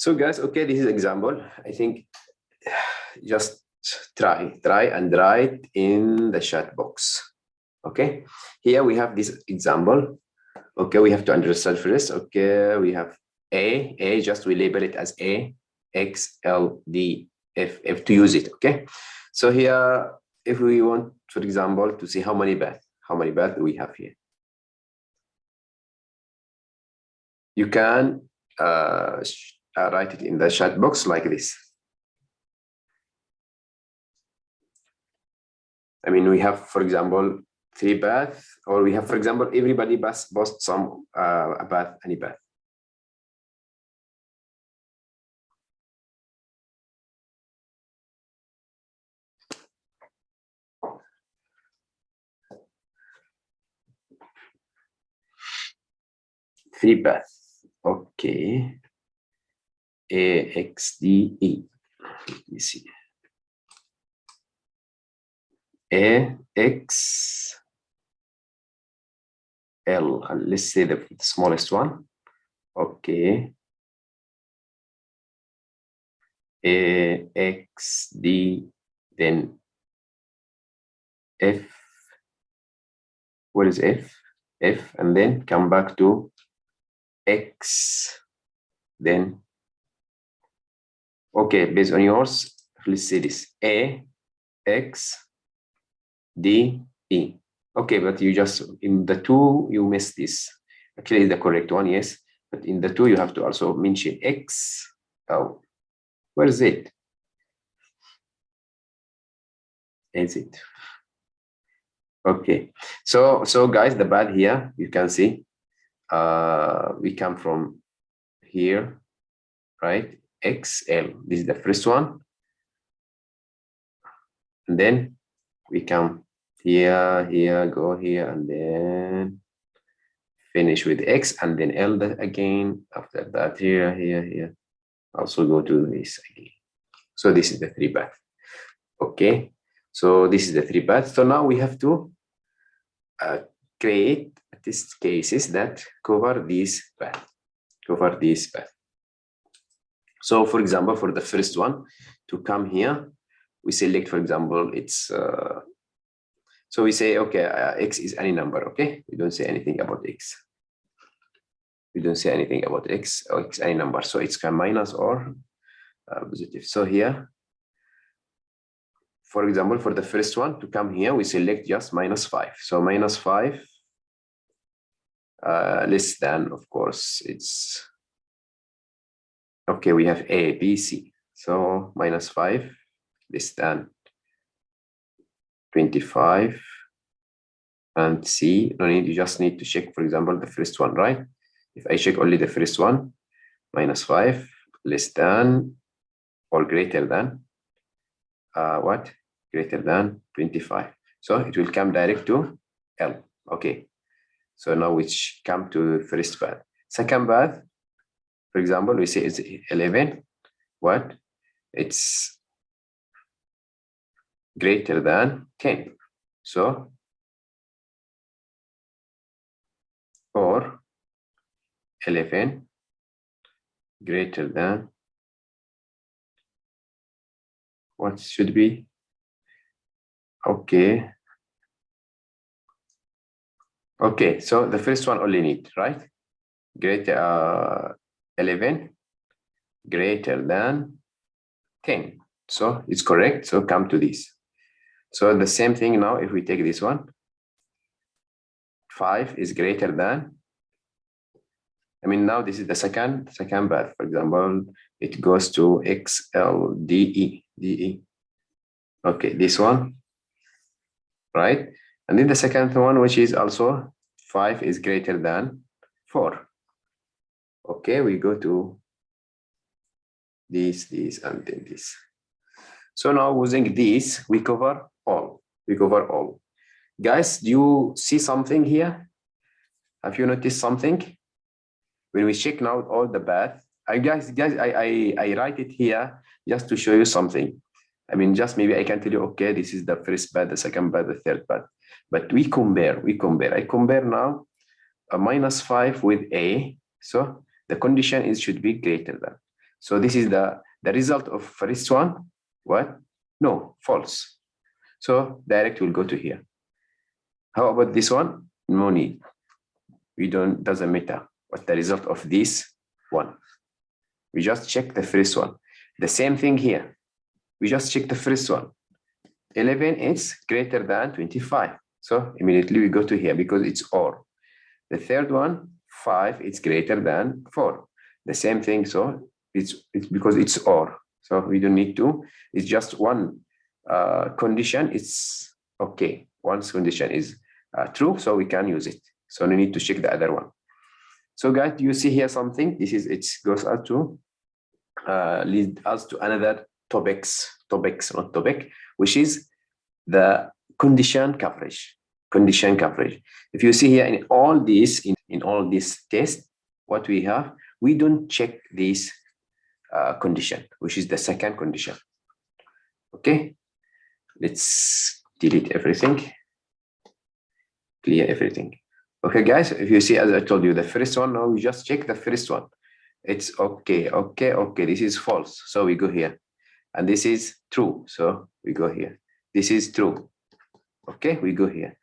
So guys, okay, this is example. I think just try and write in the chat box. Okay, here we have this example. Okay, we have to understand first. Okay, we have A, just we label it as A, X, L, D, F to use it. Okay, so here, if we want, for example, to see how many paths do we have here, you can write it in the chat box like this. I mean, we have, for example, 3 paths, or we have, for example, everybody post some a path, any path. Three paths. Okay. A, X, D, E. Let me see. A, X, L. And let's say the smallest one. Okay. A, X, D, then F. What is F? F, and then come back to X, then okay, based on yours, let's say this A, X, D, E. Okay, but you just in the 2 you missed this. Actually, the correct one, yes, but in the 2 you have to also mention X. Oh, where is it? Is it? Okay, so guys, the path here you can see we come from here, right? XL, this is the first one, and then we come here, go here, and then finish with X, and then L again. After that, here, also go to this again. So this is the 3 path. Okay, so this is the 3 paths. So now we have to create test cases that cover this path. So for example, for the first one to come here, we select, for example, it's so we say, okay, X is any number. Okay, we don't say anything about X. We don't say anything about X or X any number. So it's minus or positive. So here, for example, for the first one to come here, we select just -5. So -5 less than, of course, it's okay. We have A, B, C. So -5 less than 25, and C. No need. You just need to check, for example, the first one, right? If I check only the first one, -5 less than or greater than what? Greater than 25. So it will come direct to L. Okay. So now we come to the first path. Second path, for example, we say it's 11. What? It's greater than 10. So, or 11 greater than, what should be? Okay. Okay, so the first one only need, right? Greater 11 greater than 10. So it's correct. So come to this. So the same thing now, if we take this one, 5 is greater than, I mean, now this is the second path. For example, it goes to XLDE. Okay, this one, right? And then the second one, which is also 5 is greater than 4. Okay, we go to this, and then this. So now using this, we cover all. Guys, do you see something here? Have you noticed something? When we check now all the paths, I write it here just to show you something. I mean, just maybe I can tell you, okay, this is the first path, the second path, the third path. But we compare. I compare now a -5 with A. So the condition is should be greater than. So this is the result of first one. What? No, false. So direct will go to here. How about this one? No need. We don't, doesn't matter what the result of this one. We just check the first one. The same thing here. We just check the first one. 11 is greater than 25. So immediately we go to here because it's OR. The third one, 5, it's greater than 4. The same thing, so it's because it's OR. So we don't need to, it's just one condition, it's okay. Once condition is true, so we can use it. So we need to check the other one. So guys, you see here something, this is, it goes out to lead us to another topics, not topic, which is the condition coverage. Condition coverage. If you see here in all these, in all these tests, what we have, we don't check this condition, which is the second condition. Okay, let's delete everything, clear everything. Okay, guys, if you see, as I told you, the first one, now we just check the first one. It's okay, this is false, so we go here. And this is true, so we go here. This is true, okay, we go here.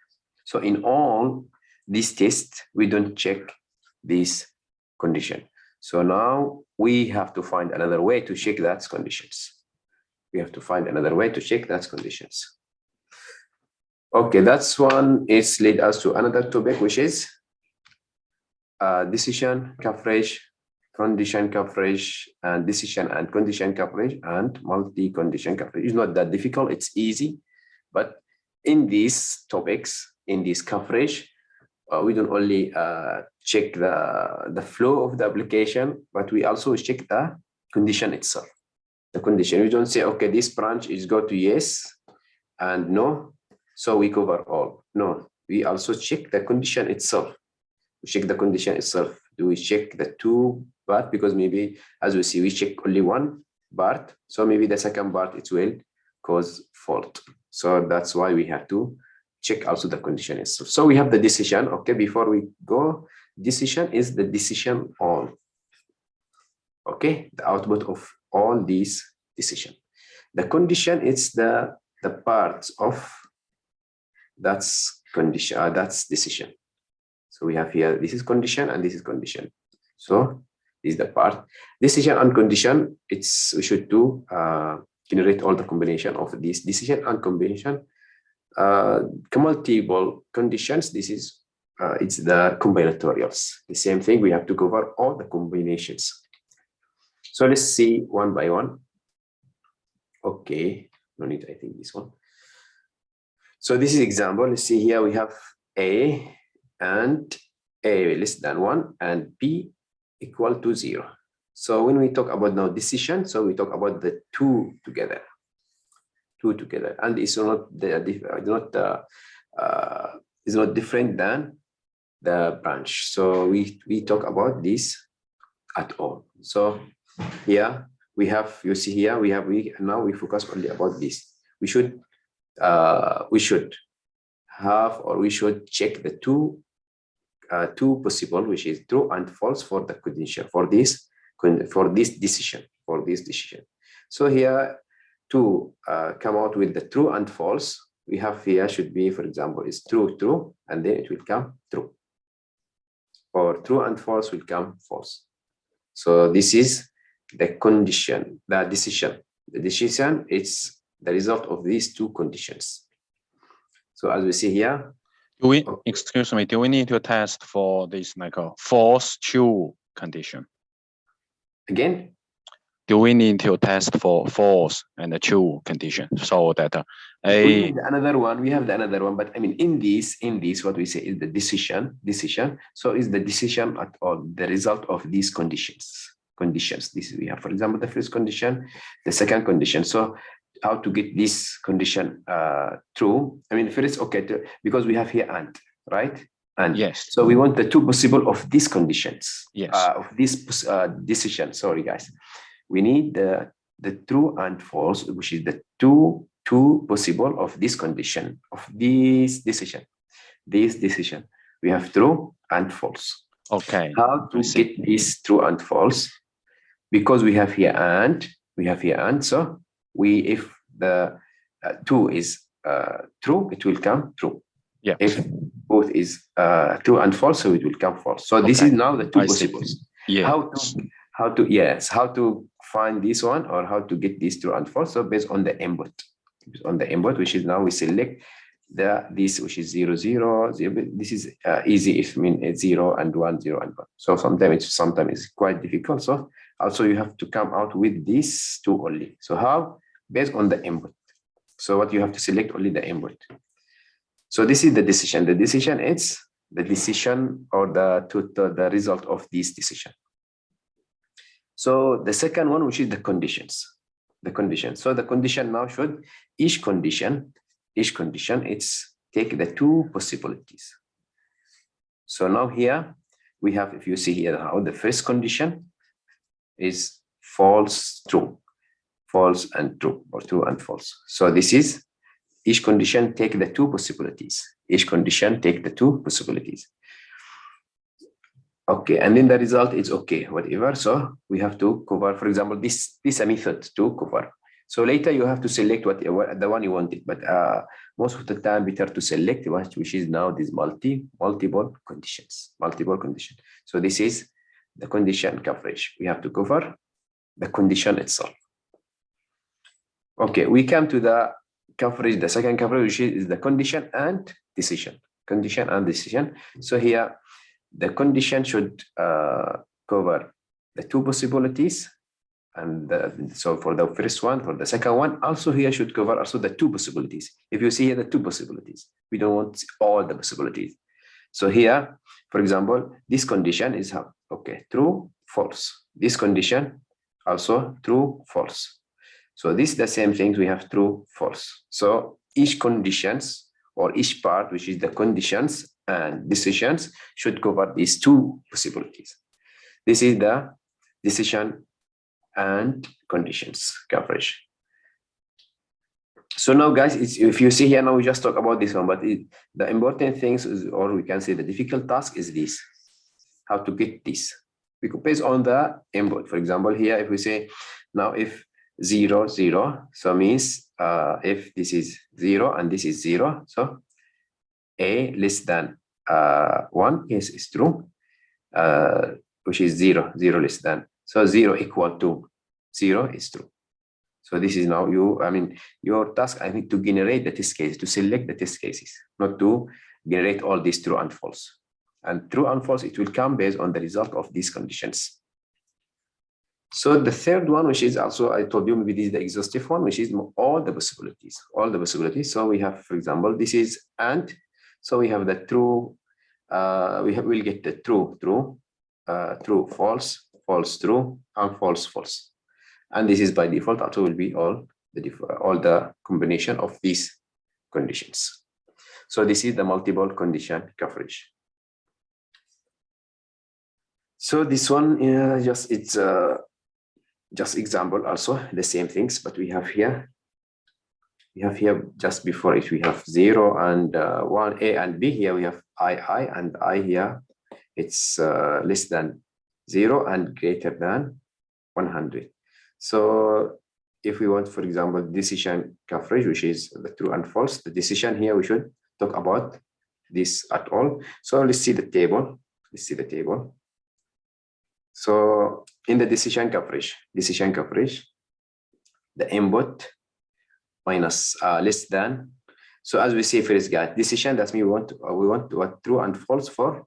So in all these tests, we don't check this condition. So now we have to find another way to check that conditions. We have to find another way to check that conditions. Okay, that's one is lead us to another topic, which is decision coverage, condition coverage, and decision and condition coverage, and multi-condition coverage. It's not that difficult, it's easy. But in these topics, in this coverage, we don't only check the flow of the application, but we also check the condition itself. The condition, we don't say, okay, this branch is go to yes and no, so we cover all. No, we also check the condition itself. We check the condition itself. Do we check the two part? Because maybe, as we see, we check only one part, so maybe the second part it will cause fault. So that's why we have to check also the condition itself. So we have the decision. Okay, before we go, decision is the decision on. Okay, the output of all these decision. The condition is the parts of that's condition. That's decision. So we have here, this is condition and this is condition. So this is the part. Decision and condition, it's we should do generate all the combination of this decision and combination. Multiple conditions, this is it's the combinatorials. The same thing, we have to cover all the combinations. So let's see one by one. Okay, no need, I think this one. So this is example. Let's see here, we have A and A less than 1 and B equal to 0. So when we talk about now decision, so we talk about the two together, and it's not it's not different than the branch. So we talk about this at all. So here we have, you see here we have, now we focus only about this. We should have, or we should check the two possible, which is true and false for the condition for this decision. So here to come out with the true and false, we have here should be, for example, is true, and then it will come true, or true and false will come false. So this is the condition, the decision. The decision, it's the result of these two conditions. So as we see here, excuse me, do we need to test for this like a false true condition? Again? Do we need to test for false and a true condition so that we have another one? We have the another one, but I mean, in this, what we say is the decision. So is the decision at all the result of these conditions? This is, we have, for example, the first condition, the second condition. So how to get this condition true? I mean, first, okay, because we have here and, right? And yes. So we want the two possible of these conditions. Yes. Of this decision. Sorry, guys. We need the true and false, which is the two possible of this condition, of this decision. We have true and false. Okay. How to get this true and false? because we have here and, so if the 2 is true, it will come true. Yeah. If both is true and false, so it will come false. So this is now the two I see. possibles. Yeah. How to find this one, or how to get these true and false. So based on the input, which is now we select this, which is 0, 0, 0. This is easy if it's 0 and 1, 0 and 1. So sometimes it's quite difficult. So also you have to come out with these two only. So how? Based on the input. So what you have to select only the input. So this is the decision. The decision is the decision, or the result of this decision. So the second one, which is the conditions. So the condition now should each condition it's take the two possibilities. So now here we have, if you see here how the first condition is false, true, false and true, or true and false. So this is each condition take the two possibilities. Okay, and then the result is okay, whatever. So we have to cover, for example, this a method to cover. So later you have to select the one you wanted, but most of the time better to select which is now this multiple conditions. So this is the condition coverage. We have to cover the condition itself. Okay, we come to the coverage, the second coverage, which is the condition and decision. So here the condition should cover the two possibilities, and so for the first one, for the second one, also here should cover also the two possibilities. If you see here the two possibilities, we don't want all the possibilities. So here, for example, this condition is true, false. This condition also true, false. So this is the same things, we have true, false. So each conditions, or each part, which is the conditions and decisions, should cover these two possibilities. This is the decision and conditions coverage. So now, guys, if you see here, now we just talk about this one, but the important things is, or we can say the difficult task is this: how to get this, because based on the input. For example, here, if we say now if 0, 0, so means if this is 0 and this is 0, so a less than 1 is true, which is 0, 0 less than. So 0 equal to 0 is true. So this is now your task, I think, to generate the test case, to select the test cases, not to generate all these true and false. And true and false, it will come based on the result of these conditions. So the third one, which is also, I told you, maybe this is the exhaustive one, which is all the possibilities. So we have, for example, this is and. So we have the true, we'll get the true, true, false, false, true, and false, false. And this is by default also will be all the combination of these conditions. So this is the multiple condition coverage. So this one it's just example, also the same things, but we have here just before it, we have 0 and 1, A and B. Here we have I, and I here it's less than 0 and greater than 100. So if we want, for example, decision coverage, which is the true and false, the decision here, we should talk about this at all. So let's see the table. So in the decision coverage, the input minus less than. So as we say first, guys, decision, that means we want what true and false for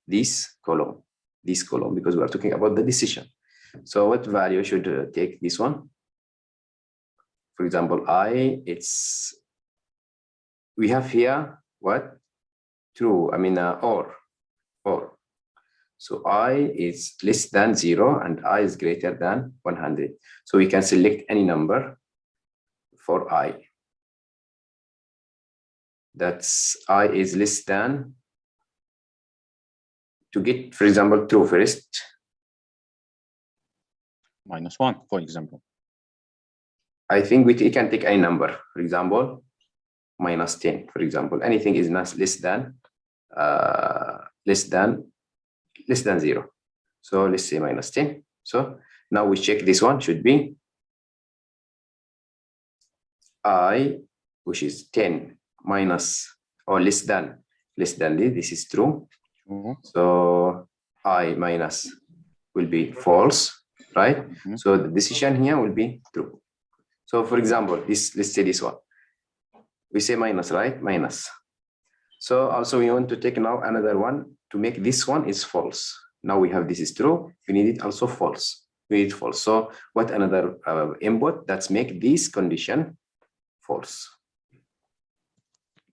this column, because we are talking about the decision. So what value should take this one? For example, we have here what? True, or. So I is less than 0 and I is greater than 100. So we can select any number for I. That's I is less than, to get, for example, true first. -1, for example. I think we can take any number. For example, -10. For example, anything is less than 0. So let's say -10. So Now we check this one should be I, which is 10 minus or less than this. This is true. So I minus will be false, right? So the decision here will be true. So for example, let's say this one. We say minus, right? Minus. So also we want to take now another one to make this one is false. Now we have this is true. We need it also false. We need false. So what another input that's make this condition false?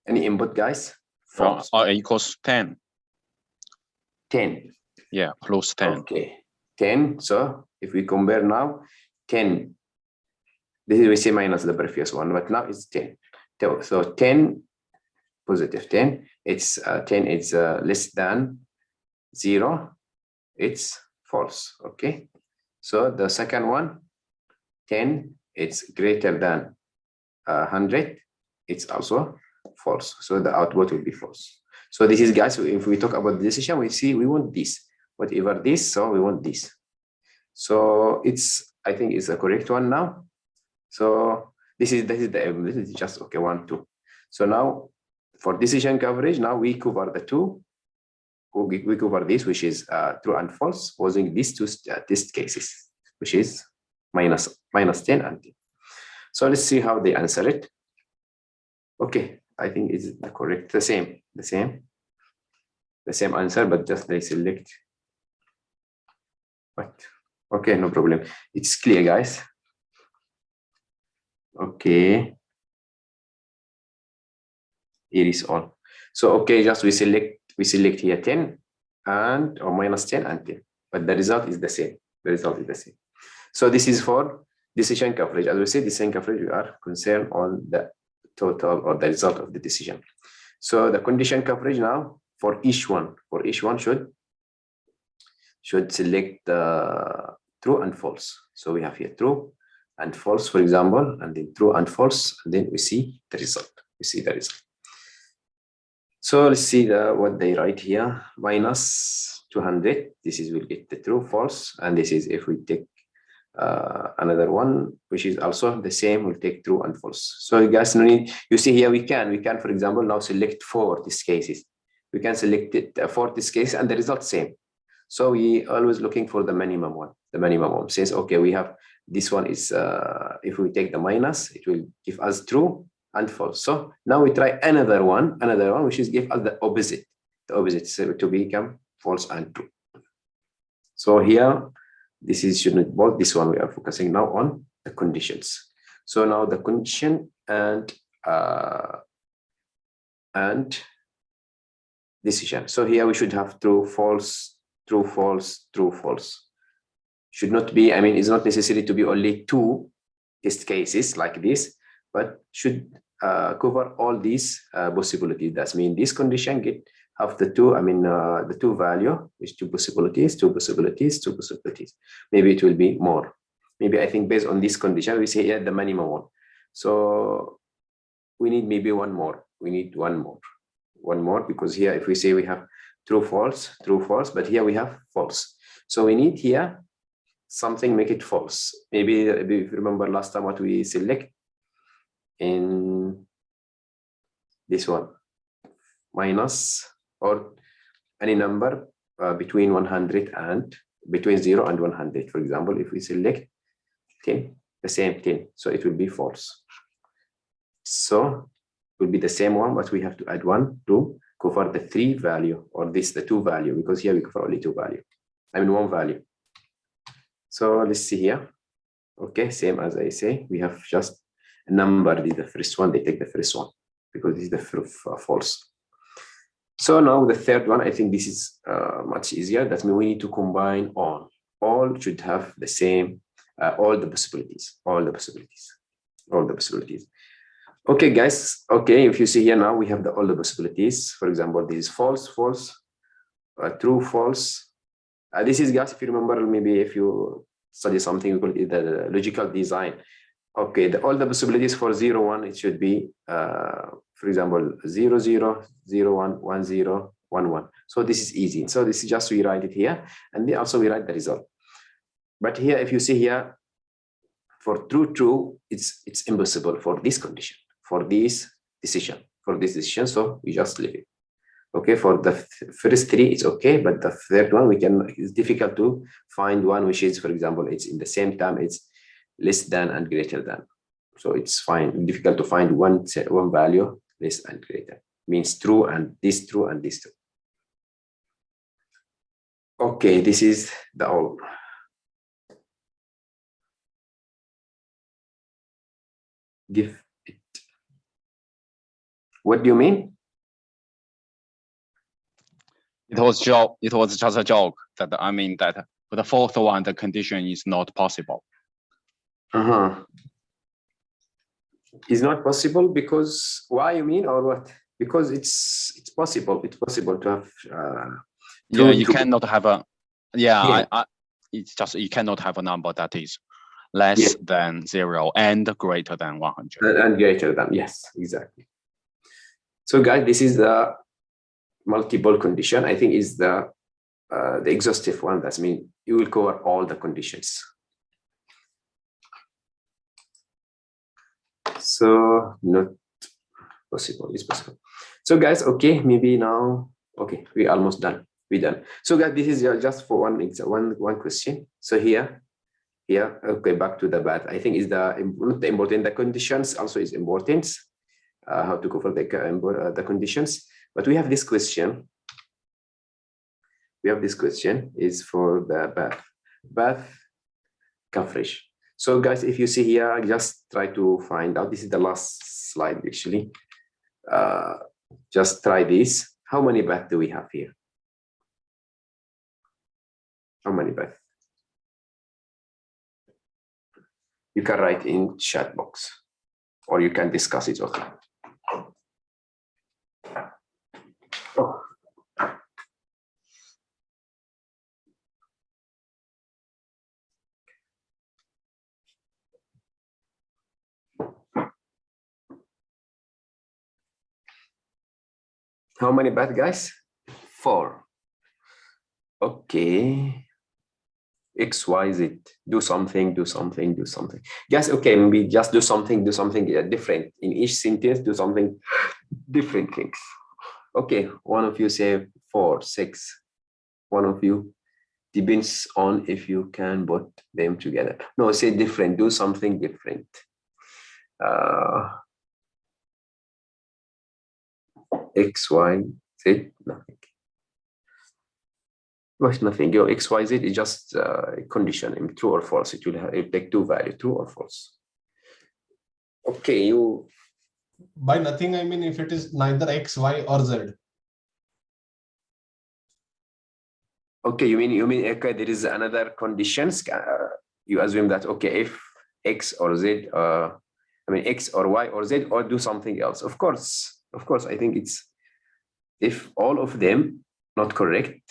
Any input, guys? False. Equals 10. 10. Yeah, plus 10. Okay. 10. So if we compare now, 10. This is we say minus the previous one, but now it's 10. So 10, positive 10. It's 10. It's less than 0. It's false. Okay. So the second one, 10. It's greater than 100. It's also false. So the output will be false. So this is, guys, if we talk about the decision, we see we want this. Whatever this, so we want this. So it's, I think it's the correct one now. So this is just okay, 1, 2. So now for decision coverage, now we cover the two. We cover this, which is true and false, using these two test cases, which is minus 10 and 10. So let's see how they answer it. Okay, I think it's the correct, the same answer, but just they select. But okay, no problem. It's clear, guys. Okay. Here is all. So okay, just we select here 10 and or minus 10 and 10, but the result is the same. The result is the same. So this is for decision coverage. As we say, decision coverage, we are concerned on the total or the result of the decision. So the condition coverage now for each one should select the true and false. So we have here true and false, for example, and then true and false, and then we see the result. So let's see what they write here. Minus 200. This is will get the true, false, and this is if we take another one, which is also the same, we'll take true and false. So you guys need, you see here we can for example now select 4 these cases. We can select it for this case and the result same. So we always looking for the minimum one. The minimum one says okay, we have this one is if we take the minus, it will give us true and false. So now we try another one which is give us the opposite so to become false and true. So here this is should not both. This one we are focusing now on the conditions. So now the condition and decision. So here we should have true, false, true, false, true, false. Should not be, I mean, it's not necessary to be only 2 test cases like this, but should cover all these possibilities. That means this condition have the 2, I mean, the 2 value, which 2 possibilities. Maybe it will be more. Maybe I think based on this condition, we say here the minimum one. So we need maybe one more. We need one more because here if we say we have true, false, but here we have false. So we need here something make it false. Maybe if you remember last time what we select in this one, minus or any number between 100 and between 0 and 100. For example, if we select 10, the same 10, so it will be false. So it will be the same one, but we have to add 1 to cover the 3 value, or this the 2 value, because here we cover only 2 value. I mean 1 value. So let's see here. Okay, same as I say, we have just a number. This is the first one. They take the first one because this is the false. So now the third one, I think this is much easier. That means we need to combine all. All should have the same, all the possibilities. Okay, guys. Okay, if you see here now, we have all the possibilities. For example, this is false, true, false. This is, guys, if you remember, maybe if you study something, we call it the logical design. Okay, all the possibilities for 0, 1, it should be, for example, 0, 0, 0, 1, 1, 0, 1, 1. So this is easy. So this is just we write it here, and then also we write the result. But here, if you see here, for true, it's impossible for this condition, for this decision. So we just leave it. Okay, for the first three, it's okay, but the third one, it's difficult to find one which is, for example, it's in the same time, it's less than and greater than. So it's difficult to find one value less and greater. Means true and this true and this true. Okay, this is the all. Give it. What do you mean? It was just a joke that I mean that for the fourth one, the condition is not possible. Is not possible because why you mean or what? Because it's possible. It's possible to have. Yeah, you cannot have a. Yeah, yeah. It's just you cannot have a number that is less than 0 and greater than 100. And greater than, yes, exactly. So guys, this is the multiple condition. I think is the exhaustive one. That means you will cover all the conditions. So not possible. It's possible. So guys, okay, maybe now, okay, we're almost done. We're done. So guys, this is just for one question. So here, okay, back to the bad. I think is the important. The conditions also is important. How to cover the conditions. But we have this question. Is for the bath coverage. So guys, if you see here, just try to find out. This is the last slide actually. Just try this. How many baths do we have here? How many baths? You can write in chat box, or you can discuss it also. Oh. How many baths, guys? 4. Okay. X, Y, Z. Do something. Guys, okay, maybe just do something different. In each sentence, do something different things. Okay, one of you say 4, 6. One of you, depends on if you can put them together. No, say different. Do something different. X, Y, Z, nothing. What's nothing? Your X, Y, Z is just a condition, true or false. It will take 2 values, true or false. Okay, you. By nothing, I mean if it is neither X, Y, or Z. Okay, you mean okay, there is another conditions. You assume that okay, if X or Z, X or Y or Z, or do something else. Of course, I think it's if all of them not correct,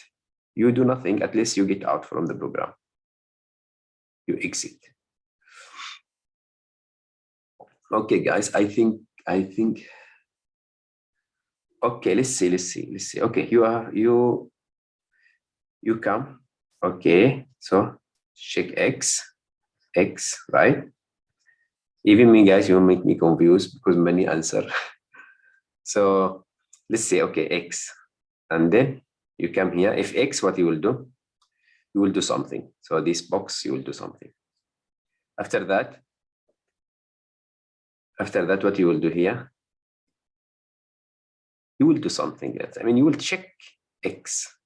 you do nothing. At least you get out from the program. You exit. Okay, guys. I think. Okay, let's see. Okay, you come. Okay, so check X, right? Even me, guys, you make me confused because many answer. So let's say, okay, X. And then you come here. If X, what you will do? You will do something. So this box, you will do something. After that, what you will do here? You will do something else. You will check X.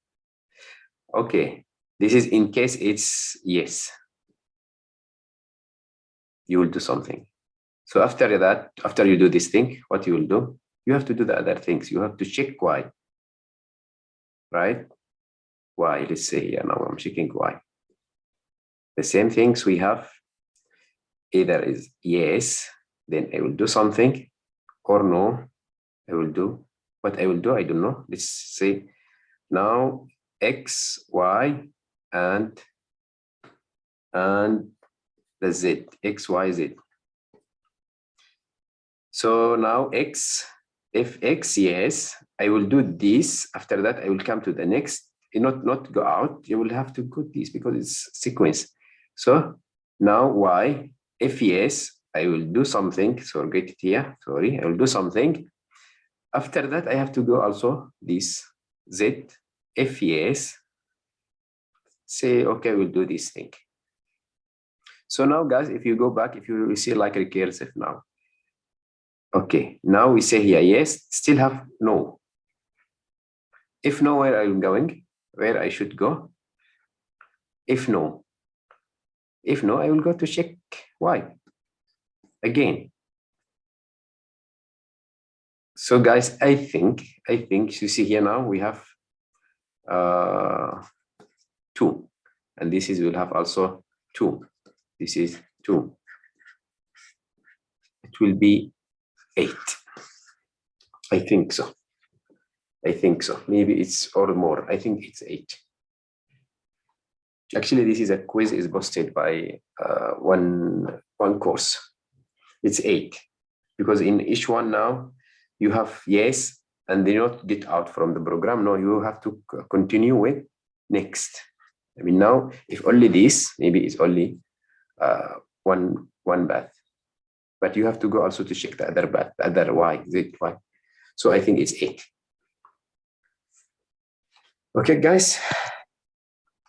Okay, this is in case it's yes. You will do something. So after that, after you do this thing, what you will do? You have to do the other things. You have to check Y. Right? Y, let's say here now I'm checking Y. The same things we have. Either is yes, then I will do something, or no, I will do. What I will do, I don't know. Let's say now X, Y, and the Z, X, Y, Z. So now X, if X, yes, I will do this. After that, I will come to the next. Not go out. You will have to go this because it's sequence. So now y, if yes, I will do something. So get it here. Sorry, I will do something. After that, I have to do also this z. If yes, say okay, we'll do this thing. So now, guys, if you go back, if you see like recursive now. Okay, now we say here yes, still have no. If no, where are you going? Where I should go? If no, I will go to check y again. So guys, I think you see here now we have 2, and this is will have also 2. This is 2. It will be 8. I think so. Maybe it's or more. I think it's 8. Actually, this is a quiz is posted by one course. It's 8 because in each one now you have yes and they not get out from the program. No, you have to continue with next. I mean now if only this, maybe it's only one path, but you have to go also to check the other path, the other y, z, y. So I think it's 8. Okay, guys.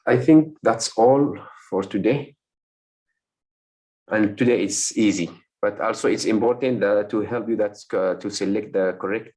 I think that's all for today. And today it's easy, but also it's important to help you to select the correct